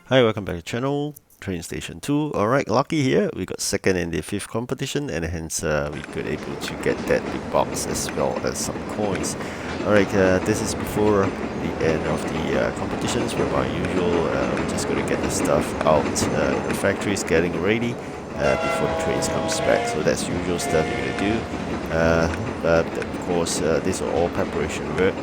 Hi, welcome back to the channel, TrainStation 2. Alright, lucky here. We got second in the fifth competition and hence we got able to get that big box as well as some coins. Alright, this is before the end of the competitions whereby usual we're just going to get the stuff out in the factories getting ready before the trains comes back. So that's usual stuff you're going to do. Of course, these are all preparation work.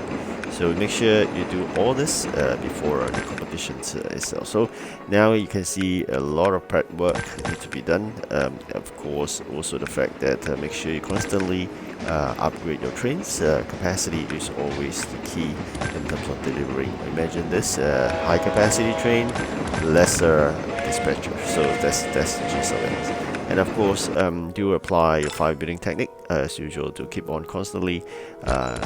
So make sure you do all this before the competitions itself. So now you can see a lot of prep work need to be done. Of course, also the fact that make sure you constantly upgrade your trains. Capacity is always the key in terms of delivering. Imagine this high capacity train, lesser dispatcher. So that's the gist of it. And of course, do apply your 5 building technique as usual to keep on constantly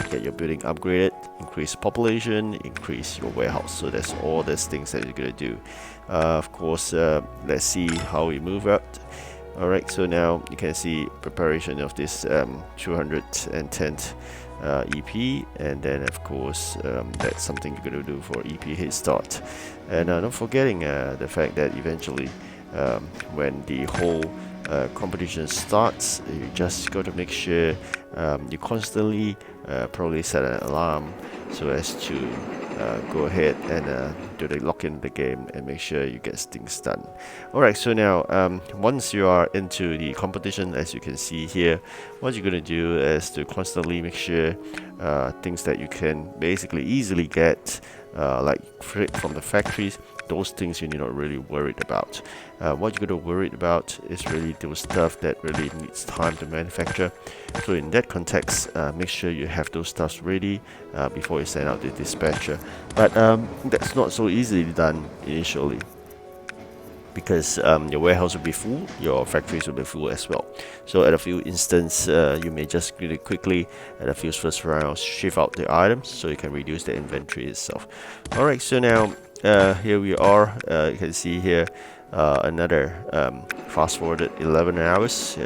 get your building upgraded, increase population, increase your warehouse. So that's all these things that you're gonna do. Of course, let's see how we move out. Alright, so now you can see preparation of this 210th EP, and then of course that's something you're gonna do for EP head start. And not forgetting the fact that eventually when the whole competition starts, you just got to make sure you constantly probably set an alarm so as to go ahead and do the lock in the game and make sure you get things done. Alright, so now once you are into the competition, as you can see here, what you're going to do is to constantly make sure things that you can basically easily get like from the factories, those things you need not really worried about. What you're going to worry about is really those stuff that really needs time to manufacture. So in that context, make sure you have those stuffs ready before you send out the dispatcher. But that's not so easily done initially, because your warehouse will be full, your factories will be full as well. So at a few instances, you may just really quickly, at a few first rounds, shift out the items so you can reduce the inventory itself. Alright, so now here we are. You can see here another fast forwarded 11 hours.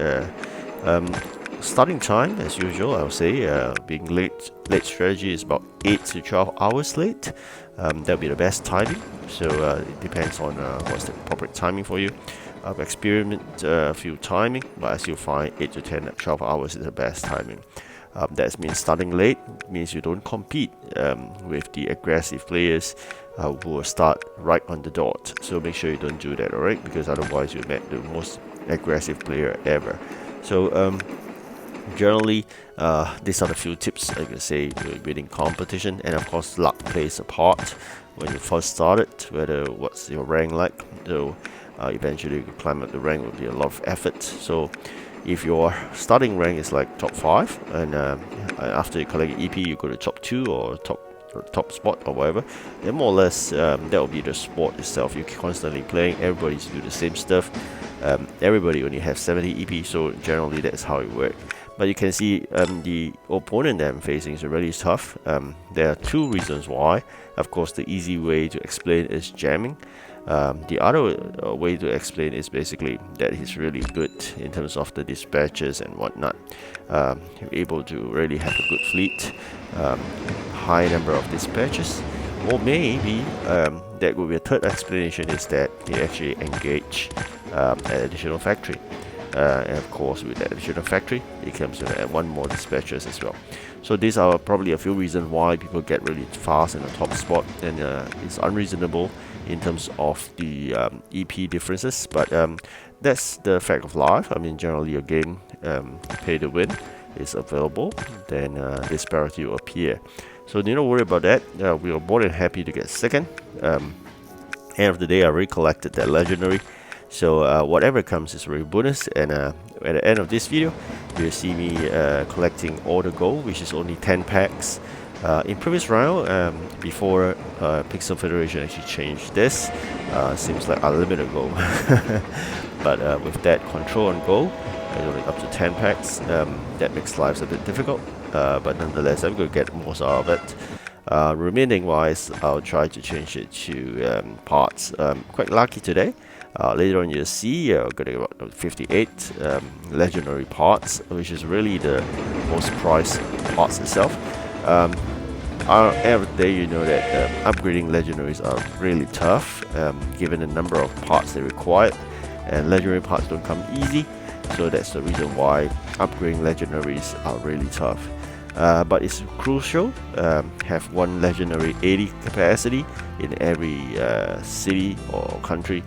Starting time, as usual, I would say, being late strategy is about 8 to 12 hours late. That'll be the best timing. So it depends on what's the appropriate timing for you. I've experimented a few timing, but I still find 8 to 10, 12 hours is the best timing. That means starting late means you don't compete with the aggressive players who will start right on the dot. So make sure you don't do that, alright? Because otherwise you met the most aggressive player ever. So generally, these are the few tips I can say to winning competition, and of course luck plays a part when you first started, whether what's your rank like. So eventually you climb up the rank will be a lot of effort. So if your starting rank is like top 5 and after you collect EP you go to top 2 or top spot or whatever, then more or less that will be the sport itself. You're constantly playing, everybody's do the same stuff. Everybody only has 70 EP, so generally that's how it works. But you can see the opponent that I'm facing is really tough. There are 2 reasons why. Of course, the easy way to explain is jamming. The other way to explain is basically that he's really good in terms of the dispatches and whatnot. Able to really have a good fleet, high number of dispatches. Or maybe that would be a third explanation, is that he actually engage an additional factory. And of course with that additional factory it comes with one more dispatchers as well. So these are probably a few reasons why people get really fast in the top spot, and it's unreasonable in terms of the EP differences, but that's the fact of life. I mean, generally your game pay to win is available, then disparity will appear. So don't worry about that. We are more than happy to get second. End of the day I already collected that legendary. So whatever comes is really bonus, and at the end of this video you'll see me collecting all the gold, which is only 10 packs. In previous round, before Pixel Federation actually changed this, seems like unlimited gold. But with that control on gold, it's only up to 10 packs. That makes lives a bit difficult, but nonetheless I'm going to get most out of it. Remaining wise, I'll try to change it to parts. Quite lucky today. Later on you'll see we're going to get 58 legendary parts, which is really the most prized parts itself. Every day you know that upgrading legendaries are really tough, given the number of parts they require, and legendary parts don't come easy, so that's the reason why upgrading legendaries are really tough. But it's crucial, have one legendary 80 capacity in every city or country,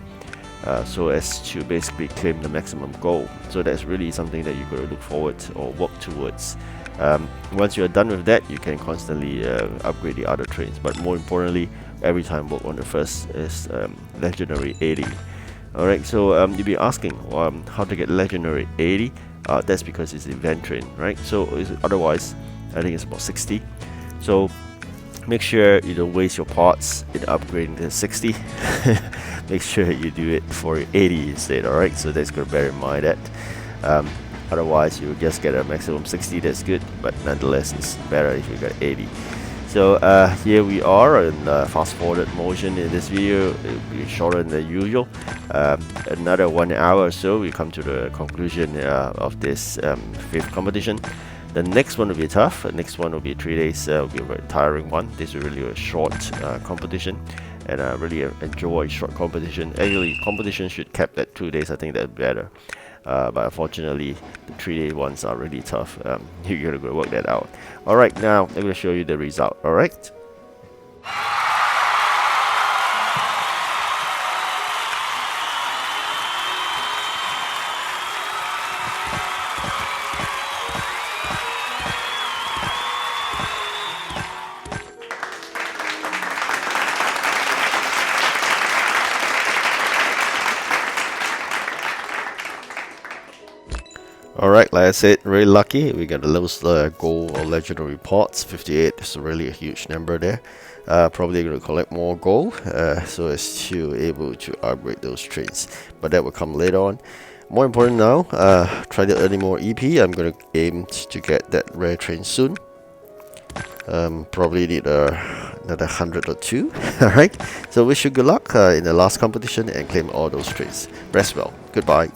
so as to basically claim the maximum goal. So that's really something that you've got to look forward to or work towards. Once you're done with that, you can constantly upgrade the other trains, but more importantly, every time work on the first is legendary 80. Alright, so you'll be asking how to get legendary 80. That's because it's event train, right? So otherwise I think it's about 60. So make sure you don't waste your parts in upgrading to 60. Make sure you do it for 80 instead. Alright, so that's going to bear in mind that. Otherwise you will just get a maximum 60. That's good, but nonetheless it's better if you got 80. So here we are in fast forward motion in this video. It will be shorter than usual. Another 1 hour or so we come to the conclusion of this 5th competition. The next one will be tough. The next one will be 3 days. Will be a very tiring one. This is really a short competition, and I really enjoy short competition. Actually, competition should cap at 2 days. I think that's better. But unfortunately, the 3-day ones are really tough. You gotta go work that out. Alright, now I'm gonna show you the result. Alright. Alright, like I said, really lucky. We got the lowest gold or legendary parts, 58. It's really a huge number there. Probably going to collect more gold so as to able to upgrade those trains. But that will come later on. More important now, try to earn more EP. I'm going to aim to get that rare train soon. Probably need another 100 or 2. Alright, so wish you good luck in the last competition and claim all those trains. Rest well. Goodbye.